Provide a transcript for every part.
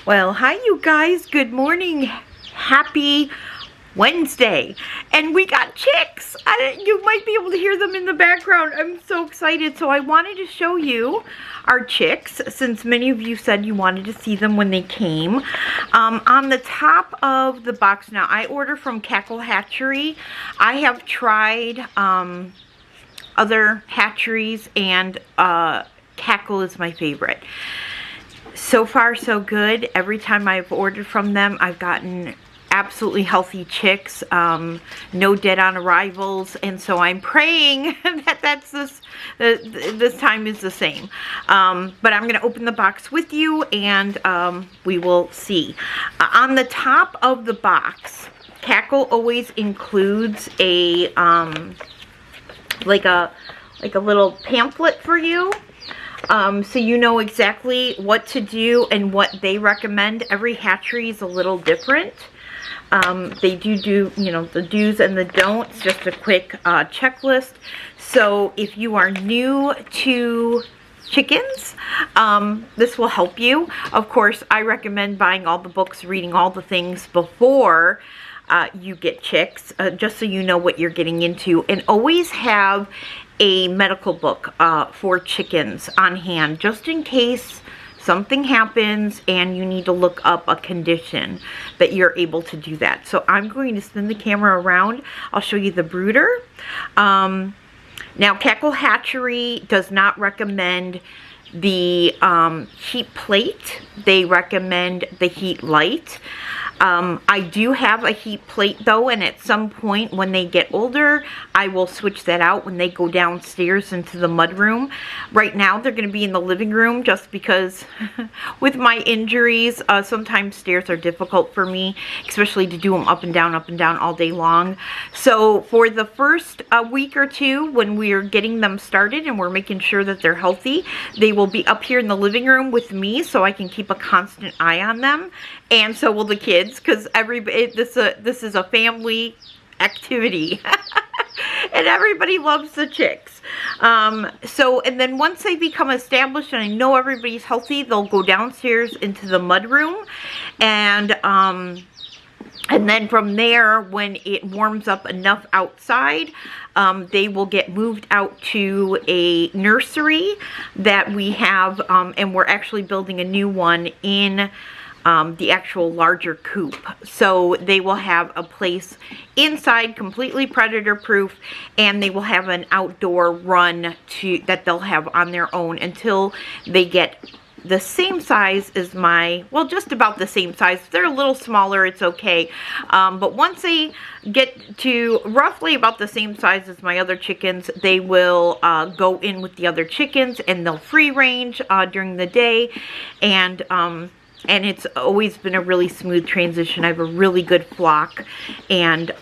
Well, hi you guys. Good morning. Happy Wednesday. And we got chicks. You might be able to hear them in the background. I'm so excited. So I wanted to show you our chicks since many of you said you wanted to see them when they came. On the top of the box now, I order from Hatchery. I have tried other hatcheries and Cackle is my favorite. So far, so good. Every time I've ordered from them, I've gotten absolutely healthy chicks, no dead on arrivals, and so I'm praying that this time is the same. But I'm going to open the box with you, and we will see. On the top of the box, Cackle always includes a like a little pamphlet for you. So you know exactly what to do and what they recommend. Every hatchery is a little different. They do, you know, the do's and the don'ts, just a quick checklist. So if you are new to chickens, this will help you. Of course, I recommend buying all the books, reading all the things before you get chicks, just so you know what you're getting into. And always have a medical book for chickens on hand, just in case something happens and you need to look up a condition, that you're able to do that. So I'm going to spin the camera around. I'll show you the brooder. Now, Cackle Hatchery does not recommend the heat plate. They recommend the heat light. I do have a heat plate though, and at some point when they get older, I will switch that out when they go downstairs into the mud room. Right now they're going to be in the living room just because with my injuries, sometimes stairs are difficult for me, especially to do them up and down all day long. So for the first week or two when we're getting them started and we're making sure that they're healthy, they will be up here in the living room with me so I can keep a constant eye on them. And so will the kids, because everybody, this is a family activity. And everybody loves the chicks. And then once they become established and I know everybody's healthy, they'll go downstairs into the mud room. And then from there, when it warms up enough outside, they will get moved out to a nursery that we have, and we're actually building a new one in the actual larger coop. So they will have a place inside, completely predator proof, and they will have an outdoor run that they'll have on their own until they get the same size as well, just about the same size. If they're a little smaller, it's okay. But once they get to roughly about the same size as my other chickens, they will go in with the other chickens, and they'll free range during the day. And it's always been a really smooth transition. I have a really good flock. And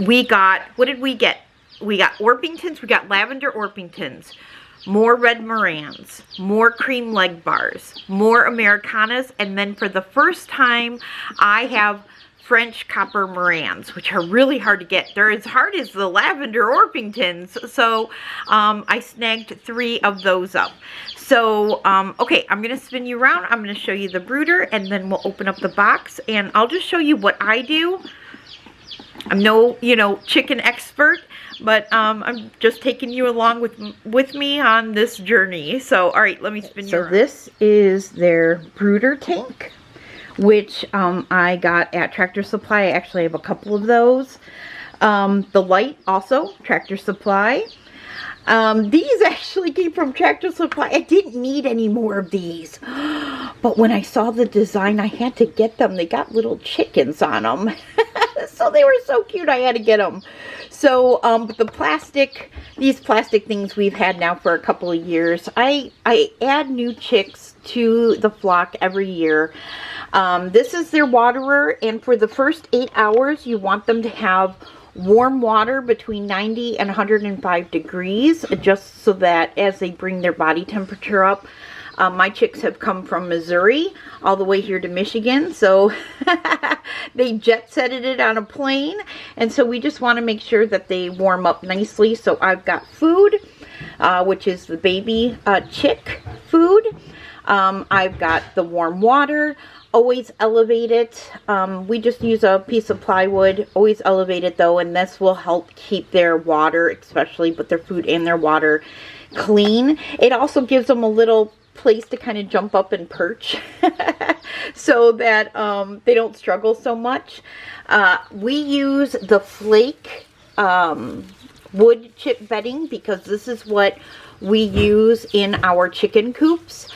we got, what did we get? We got Orpingtons, we got Lavender Orpingtons, more red Maroons, more cream Legbars, more Americanas, and then for the first time, I have French copper Maroons, which are really hard to get. They're as hard as the Lavender Orpingtons. So I snagged 3 of those up. So, okay, I'm going to spin you around. I'm going to show you the brooder, and then we'll open up the box, and I'll just show you what I do. I'm no, chicken expert, but I'm just taking you along with me on this journey. So, all right, let me spin you around. So this is their brooder tank, which I got at Tractor Supply. I actually have a couple of those. The light also, Tractor Supply. These actually came from Tractor Supply. I didn't need any more of these. But when I saw the design, I had to get them. They got little chickens on them. So they were so cute, I had to get them. So, these plastic things we've had now for a couple of years. I add new chicks to the flock every year. This is their waterer, and for the first 8 hours, you want them to have warm water between 90 and 105 degrees, just so that as they bring their body temperature up. My chicks have come from Missouri all the way here to Michigan, so they jet setted it on a plane, and so we just want to make sure that they warm up nicely. So I've got food, which is the baby chick food. I've got the warm water. Always elevate it. We just use a piece of plywood. Always elevate it though, and this will help keep their water, especially with their food and their water, clean. It also gives them a little place to kind of jump up and perch so that they don't struggle so much. We use the flake wood chip bedding because this is what we use in our chicken coops.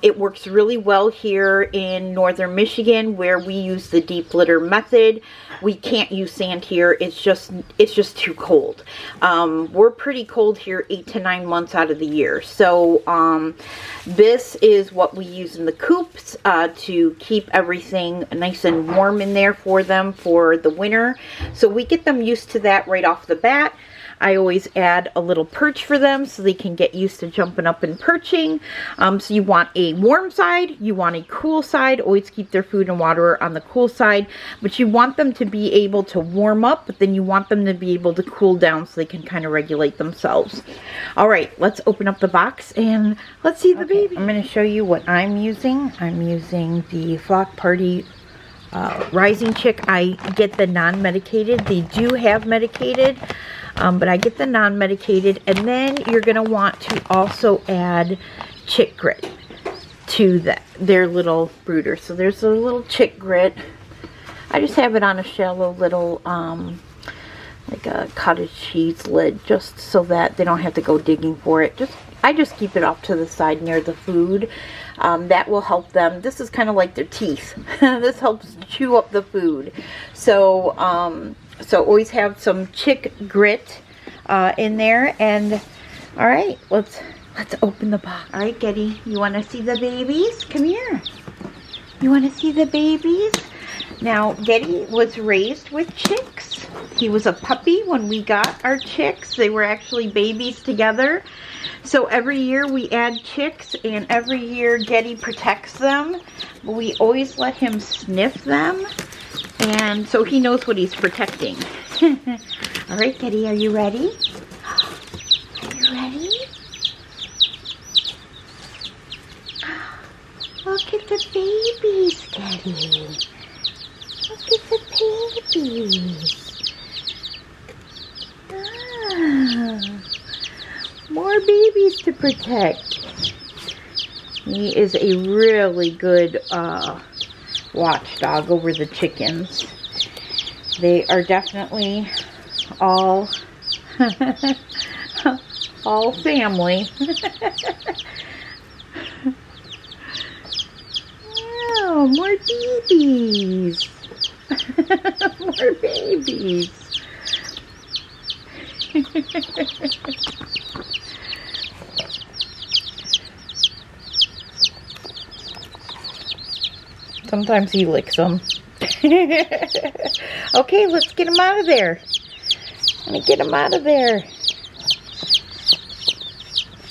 It works really well here in northern Michigan where we use the deep litter method. We can't use sand here. It's just too cold. We're pretty cold here 8 to 9 months out of the year. So this is what we use in the coops to keep everything nice and warm in there for them for the winter. So we get them used to that right off the bat. I always add a little perch for them so they can get used to jumping up and perching. So you want a warm side, you want a cool side. Always keep their food and water on the cool side, but you want them to be able to warm up, but then you want them to be able to cool down so they can kind of regulate themselves. All right, let's open up the box and let's see the baby. I'm going to show you what I'm using. I'm using the Flock Party Rising Chick. I get the non-medicated. They do have medicated, but I get the non-medicated. And then you're going to want to also add chick grit to their little brooder. So there's a little chick grit. I just have it on a shallow little, like a cottage cheese lid, just so that they don't have to go digging for it. I just keep it off to the side near the food. That will help them. This is kind of like their teeth. This helps chew up the food. So, so always have some chick grit in there. And all right, let's open the box. All right, Getty, you want to see the babies? Come here. You want to see the babies? Now, Getty was raised with chicks. He was a puppy when we got our chicks. They were actually babies together. So every year we add chicks, and every year Getty protects them. But we always let him sniff them, and so he knows what he's protecting. All right, Getty, are you ready? Are you ready? Look at the babies, Getty. Look at the babies. Ah. More babies to protect. He is a really good watchdog over the chickens. They are definitely all all family. Oh, more babies. More babies. Sometimes he licks them. Okay, let's get him out of there. Let me get him out of there.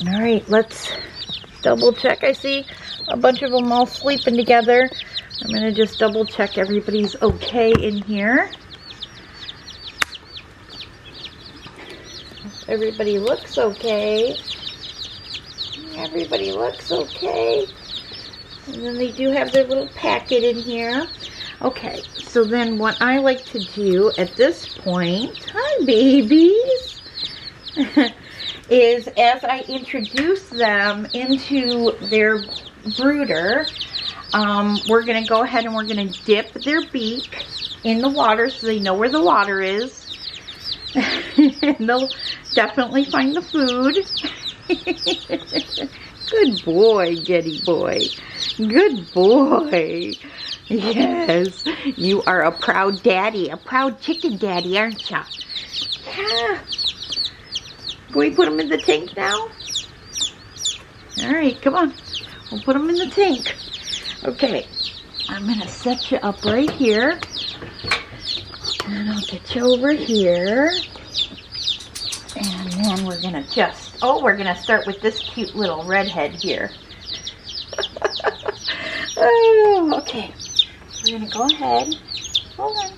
All right, let's double check. I see a bunch of them all sleeping together. I'm going to just double check everybody's okay in here. Everybody looks okay. Everybody looks okay. And then they do have their little packet in here. Okay, so then what I like to do at this point, hi babies, is as I introduce them into their brooder, we're going to go ahead and we're going to dip their beak in the water so they know where the water is. And they'll definitely find the food. Good boy, Getty boy. Good boy. Yes, you are a proud daddy, a proud chicken daddy, aren't you? Yeah. Can we put him in the tank now? All right, come on. We'll put him in the tank. Okay, I'm going to set you up right here. And I'll get you over here. And then we're going to we're going to start with this cute little redhead here. Oh, okay. We're going to go ahead. Hold on.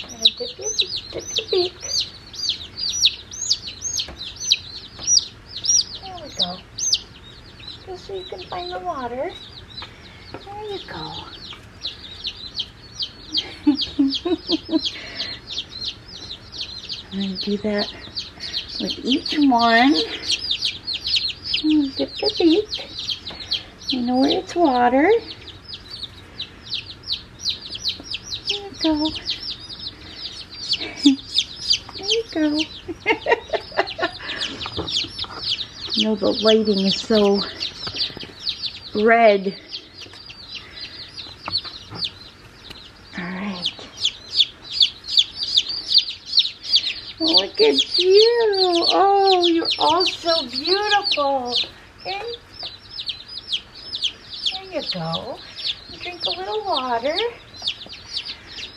I'm going to dip your beak. There we go. so you can find the water. There you go. I'm going to do that with each one. Dip the beak. You know where it's water. There you go. There you go. You know, the lighting is so red. Alright. Oh, look at you. Oh, you're all so beautiful. Okay. There you go. Drink a little water.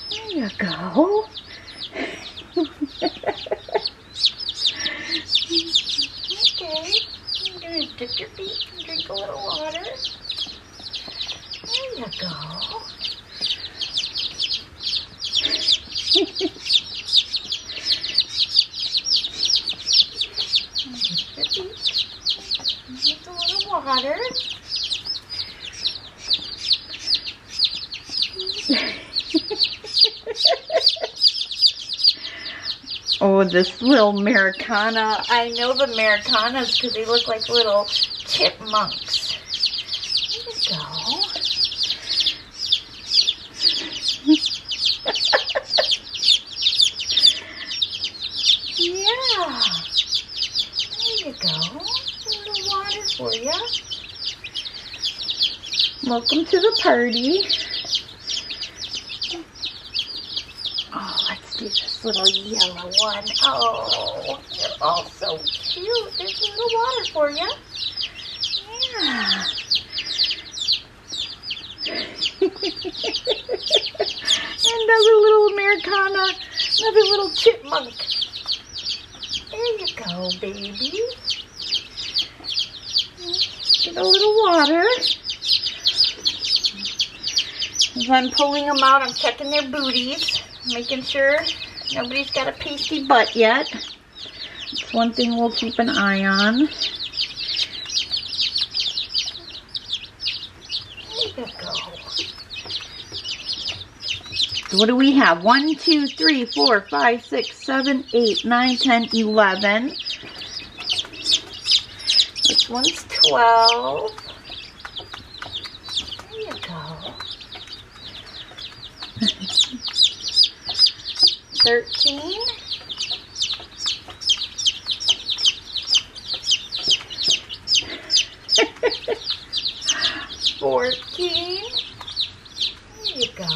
There you go. Okay. You're going to dip your feet and drink a little water. There you go. Just a little water. Oh, this little Americana. I know the Americanas because they look like little chipmunks. There you go. Yeah. There you go. A little water for you. Welcome to the party. Oh, let's do this little yellow one. Oh, you're all so cute. There's a little water for you. Yeah. Another little Americana. Another little chipmunk. There you go, baby. Get a little water. As I'm pulling them out, I'm checking their booties. Making sure nobody's got a pasty butt yet. It's one thing we'll keep an eye on. There you go. So what do we have? 1, 2, 3, 4, 5, 6, 7, 8, 9, 10, 11. This one's 12. There you go. 13. 14. There you go. A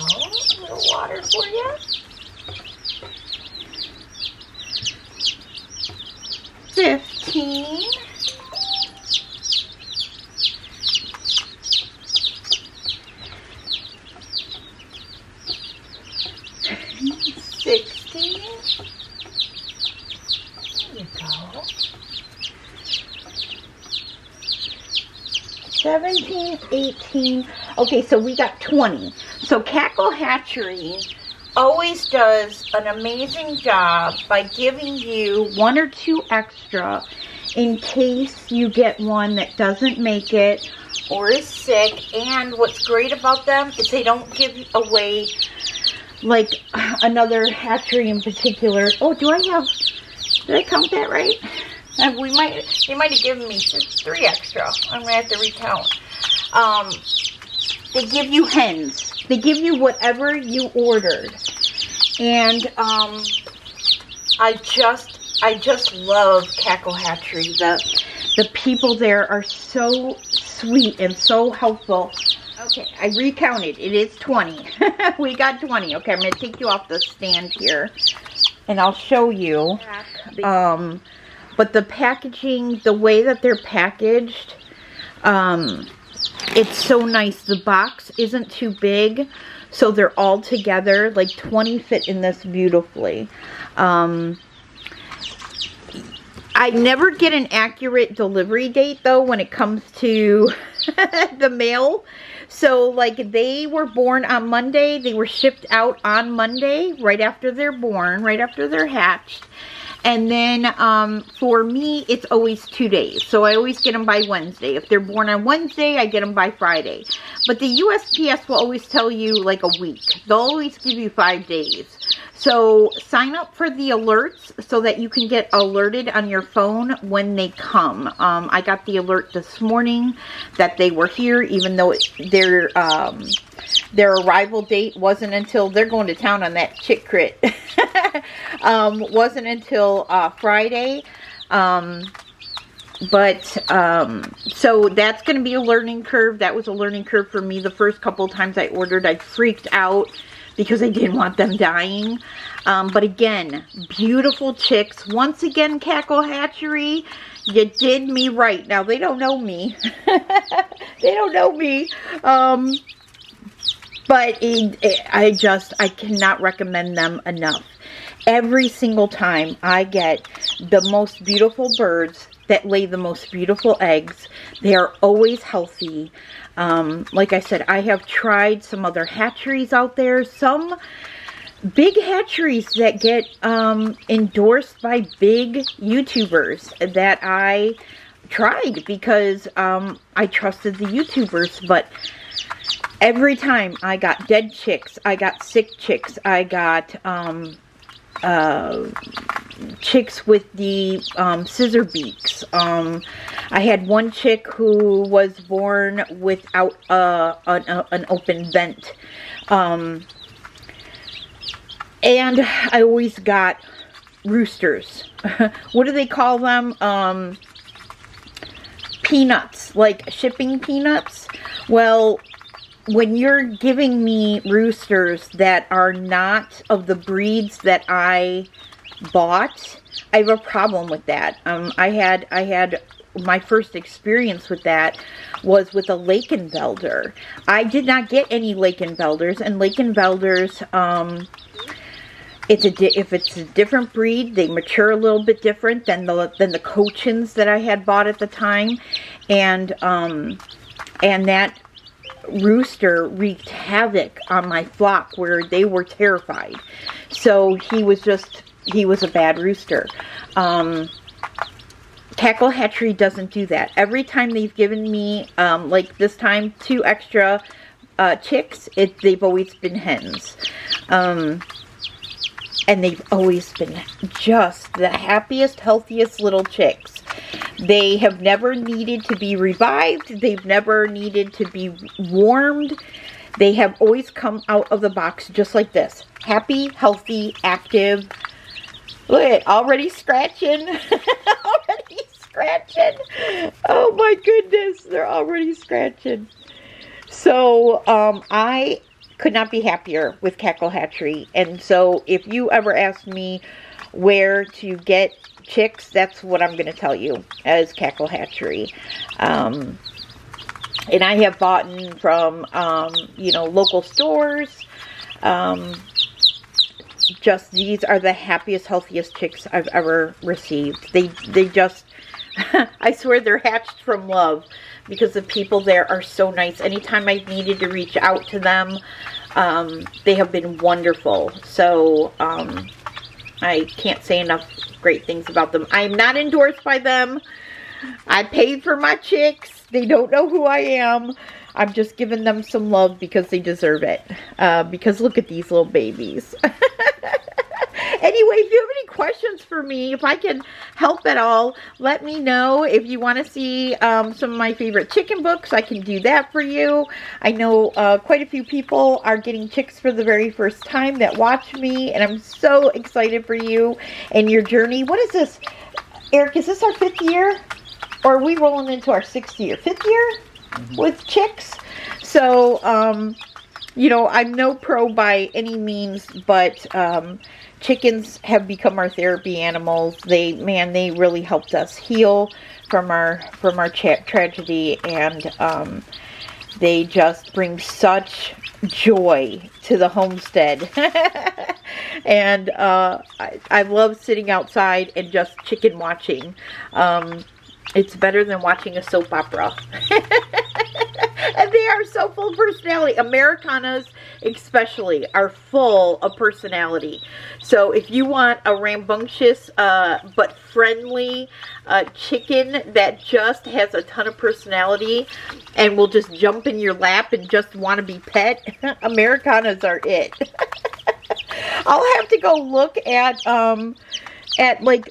little water for you. 15. 16. There you go. 17, 18. Okay, so we got 20. So Cackle Hatchery always does an amazing job by giving you 1 or 2 extra in case you get one that doesn't make it or is sick. And what's great about them is they don't give away like another hatchery in particular. Oh, did I count that right? They might have given me 3 extra. I'm going to have to recount. They give you hens. They give you whatever you ordered. And I just love Cackle Hatchery. The people there are so sweet and so helpful. Okay, I recounted. It is 20. We got 20. Okay, I'm going to take you off the stand here. And I'll show you. But the packaging, the way that they're packaged, it's so nice. The box isn't too big, so they're all together. Like 20 fit in this beautifully. I never get an accurate delivery date, though, when it comes to the mail. So, like, they were born on Monday. They were shipped out on Monday, right after they're born, right after they're hatched. And then for me, it's always 2 days. So I always get them by Wednesday. If they're born on Wednesday, I get them by Friday. But the USPS will always tell you like a week. They'll always give you 5 days. So sign up for the alerts so that you can get alerted on your phone when they come. I got the alert this morning that they were here, even though their arrival date wasn't until, they're going to town on that chick crit, wasn't until Friday. So that's going to be a learning curve. That was a learning curve for me. The first couple of times I ordered, I freaked out because I didn't want them dying. But again, beautiful chicks. Once again, Cackle Hatchery, you did me right. Now, they don't know me. They don't know me. But I cannot recommend them enough. Every single time I get the most beautiful birds that lay the most beautiful eggs. They are always healthy. Like I said, I have tried some other hatcheries out there. Some big hatcheries that get endorsed by big YouTubers that I tried because I trusted the YouTubers. But every time I got dead chicks, I got sick chicks, I got chicks with the scissor beaks. I had one chick who was born without an open vent. And I always got roosters. What do they call them? Peanuts, like shipping peanuts. Well, when you're giving me roosters that are not of the breeds that I bought, I have a problem with that. I had my first experience with that was with a Lakenvelder. I did not get any Lakenvelders, and Lakenvelders, if it's a different breed, they mature a little bit different than the Cochins that I had bought at the time, and that rooster wreaked havoc on my flock where they were terrified. So he was a bad rooster. Cackle Hatchery doesn't do that. Every time they've given me, like this time, 2 extra chicks, they've always been hens. And they've always been just the happiest, healthiest little chicks. They have never needed to be revived. They've never needed to be warmed. They have always come out of the box just like this. Happy, healthy, active. Look at it, already scratching. Already scratching. Oh my goodness, they're already scratching. So, I could not be happier with Cackle Hatchery. And so, if you ever ask me where to get chicks, that's what I'm going to tell you as Cackle Hatchery. And I have bought from, local stores. Just, these are the happiest, healthiest chicks I've ever received. They just, I swear they're hatched from love because the people there are so nice. Anytime I've needed to reach out to them, they have been wonderful. So, I can't say enough great things about them. I'm not endorsed by them. I paid for my chicks. They don't know who I am. I'm just giving them some love because they deserve it. Because look at these little babies. Anyway, if you have any questions for me, if I can help at all, let me know. If you want to see some of my favorite chicken books, I can do that for you. I know quite a few people are getting chicks for the very first time that watch me, and I'm so excited for you and your journey. What is this? Eric, is this our 5th year? Or are we rolling into our 6th year? 5th year with chicks? So, I'm no pro by any means, but chickens have become our therapy animals. They really helped us heal from our tragedy, and they just bring such joy to the homestead. And I love sitting outside and just chicken watching. It's better than watching a soap opera. And they are so full of personality. Americanas, especially are full of personality. So if you want a rambunctious but friendly chicken that just has a ton of personality and will just jump in your lap and just want to be pet, Americanas are it. I'll have to go look at like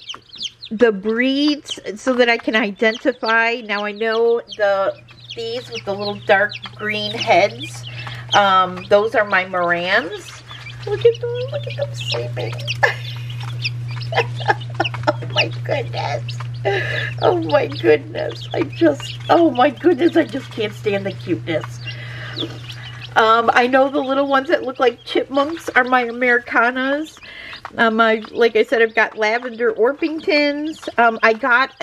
the breeds so that I can identify. Now I know these with the little dark green heads, those are my Maroons. Look at them sleeping. Oh my goodness. Oh my goodness. Oh my goodness, I just can't stand the cuteness. I know the little ones that look like chipmunks are my Americanas. Like I said, I've got Lavender Orpingtons. I got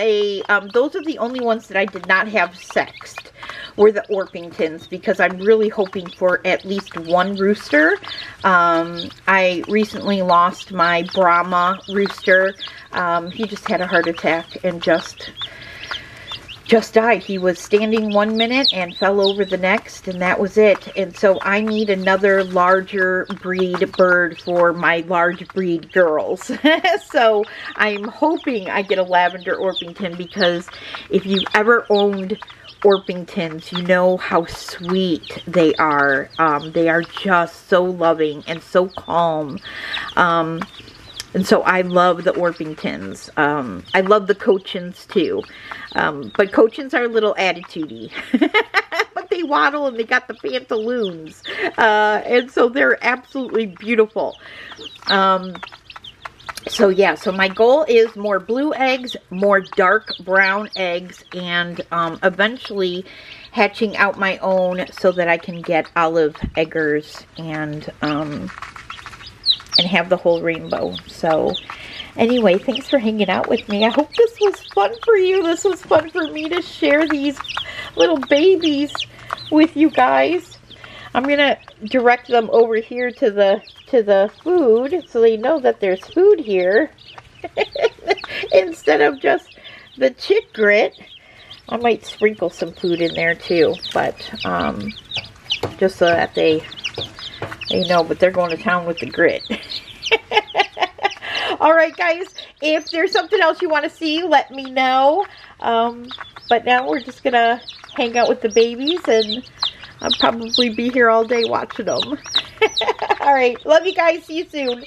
those are the only ones that I did not have sexed, were the Orpingtons, because I'm really hoping for at least one rooster. I recently lost my Brahma rooster. He just had a heart attack and just died. He was standing 1 minute and fell over the next, and that was it. And so I need another larger breed bird for my large breed girls. So I'm hoping I get a Lavender Orpington, because if you've ever owned Orpingtons, you know how sweet they are. They are just so loving and so calm. And so I love the Orpingtons. I love the Cochins too. But Cochins are a little attitude-y. But they waddle and they got the pantaloons. And so they're absolutely beautiful. So yeah, so my goal is more blue eggs, more dark brown eggs, and eventually hatching out my own so that I can get olive eggers and have the whole rainbow. So anyway, thanks for hanging out with me. I hope this was fun for you. This was fun for me to share these little babies with you guys. I'm gonna direct them over here to the food so they know that there's food here instead of just the chick grit. I might sprinkle some food in there too, but just so that they know, but they're going to town with the grit. Alright guys, if there's something else you want to see, let me know. But now we're just going to hang out with the babies, and I'll probably be here all day watching them. Alright, love you guys. See you soon.